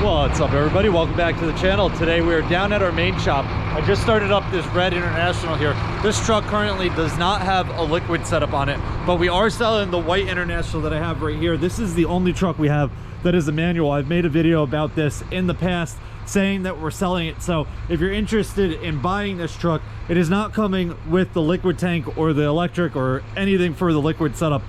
What's up, everybody? Welcome back to the channel. Today we are down at our main shop. I just started up this red International here. This truck currently does not have a liquid setup on it, but we are selling the white International that I have right here. This is the only truck we have that is a manual. I've made a video about this in the past saying that we're selling it. So if you're interested in buying this truck, it is not coming with the liquid tank or the electric or anything for the liquid setup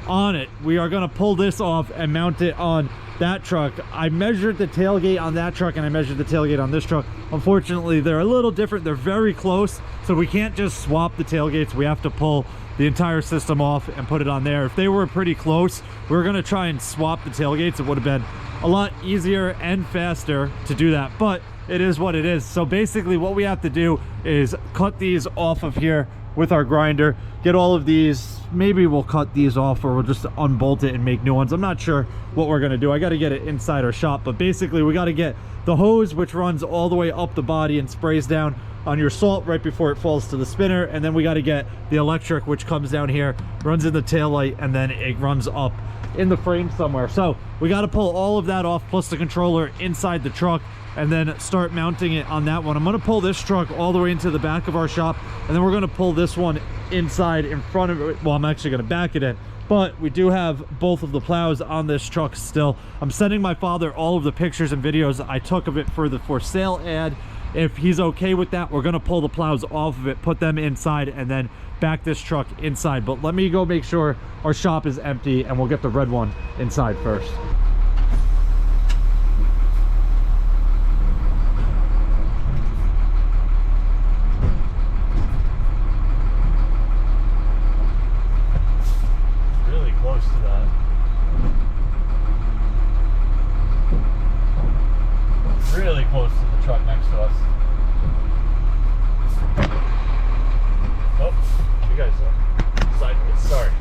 on it. We are going to pull this off and mount it on that truck. I measured the tailgate on that truck and I measured the tailgate on this truck. Unfortunately, they're a little different. They're very close, so we can't just swap the tailgates. We have to pull the entire system off and put it on there. If they were pretty close, we were going to try and swap the tailgates. It would have been a lot easier and faster to do that, but it is what it is. So basically what we have to do is cut these off of here with our grinder, get all of these. Maybe we'll cut these off or we'll just unbolt it and make new ones. I'm not sure what we're gonna do. I got to get it inside our shop, but basically we got to get the hose, which runs all the way up the body and sprays down on your salt right before it falls to the spinner, and then we got to get the electric, which comes down here, runs in the tail light, and then it runs up in the frame somewhere. So we got to pull all of that off, plus the controller inside the truck, and then start mounting it on that one. I'm going to pull this truck all the way into the back of our shop, and then we're going to pull this one inside in front of it. Well, I'm actually going to back it in, but we do have both of the plows on this truck still. I'm sending my father all of the pictures and videos I took of it for the for sale ad. If he's okay with that, we're going to pull the plows off of it, put them inside, and then back this truck inside. But let me go make sure our shop is empty, and we'll get the red one inside first. Really close to that. Really close to the truck next to us. Oh, you guys are sideways. Sorry.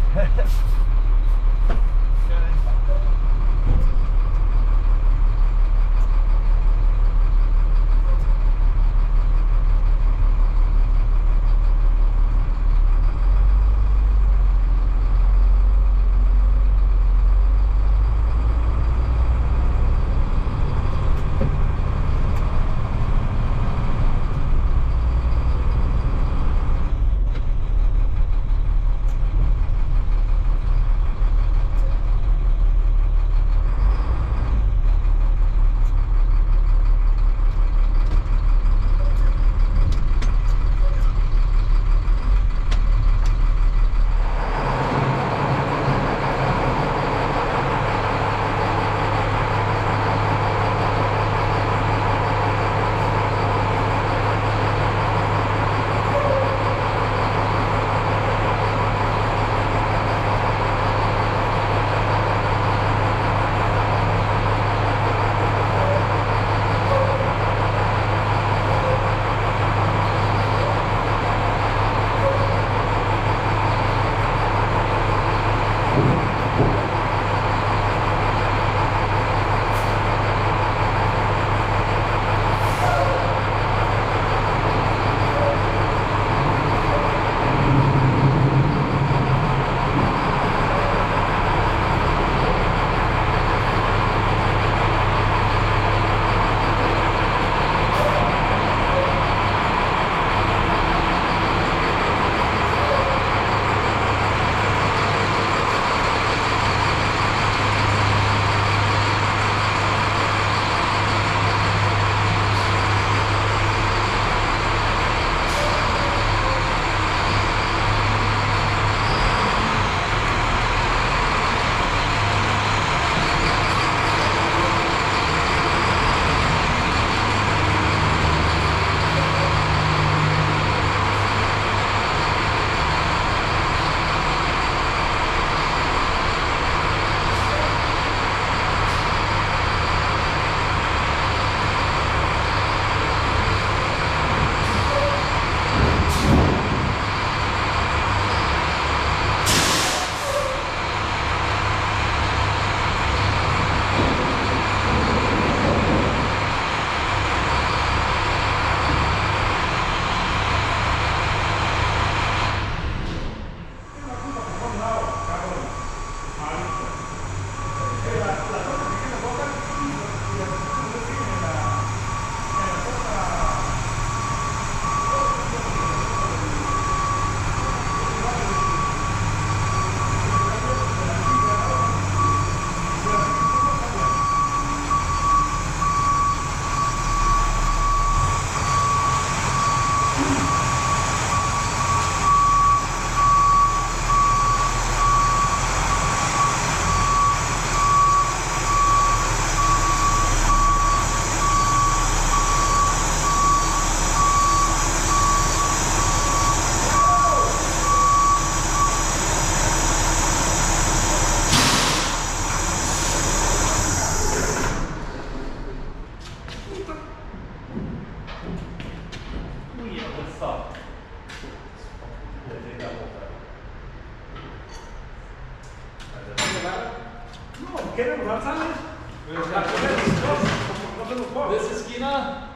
Cecina?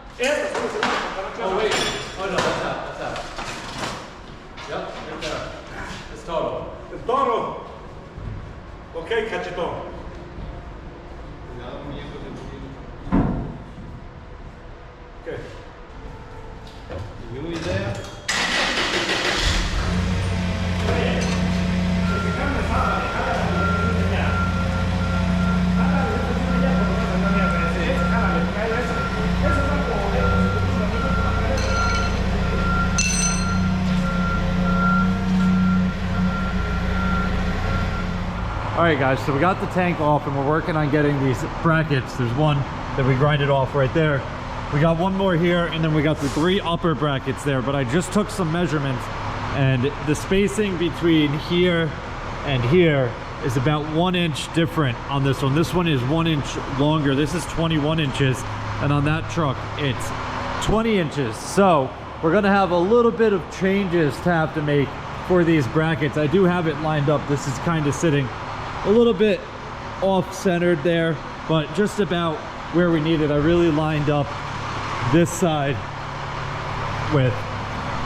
Oh wait, oh no, that's out. Yep, right there. It's total. El toro. Ok, cachetón. Ok. ¿Alguna idea? All right guys, so we got the tank off and we're working on getting these brackets. There's one that we grinded off right there. We got one more here, and then we got the 3 upper brackets there, but I just took some measurements, and the spacing between here and here is about 1 inch different on this one. This one is 1 inch longer. This is 21 inches, and on that truck, it's 20 inches. So we're gonna have a little bit of changes to have to make for these brackets. I do have it lined up. This is kind of sitting a little bit off-centered there, but just about where we need it. I really lined up this side with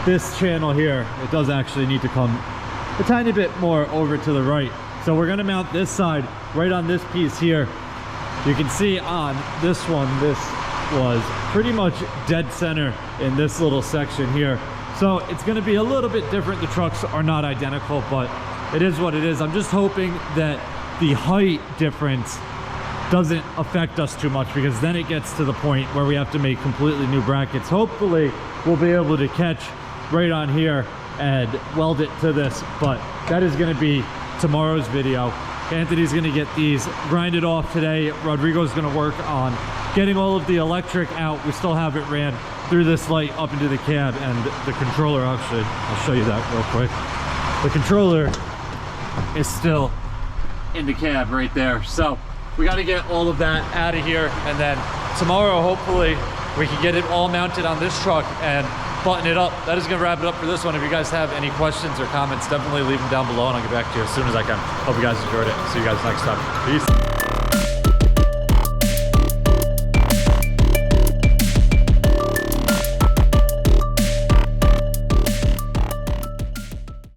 this channel here. It does actually need to come a tiny bit more over to the right. So we're gonna mount this side right on this piece here. You can see on this one, this was pretty much dead center in this little section here. So it's gonna be a little bit different. The trucks are not identical, but it is what it is. I'm just hoping that the height difference doesn't affect us too much, because then it gets to the point where we have to make completely new brackets. Hopefully we'll be able to catch right on here and weld it to this, but that is going to be tomorrow's video. Anthony's going to get these grinded off today. Rodrigo's going to work on getting all of the electric out. We still have it ran through this light up into the cab, and the controller, actually, I'll show you that real quick. The controller is still in the cab right there. So we got to get all of that out of here, and then tomorrow hopefully we can get it all mounted on this truck and button it up. That is going to wrap it up for this one. If you guys have any questions or comments, definitely leave them down below and I'll get back to you as soon as I can. Hope you guys enjoyed it. See you guys next time. Peace.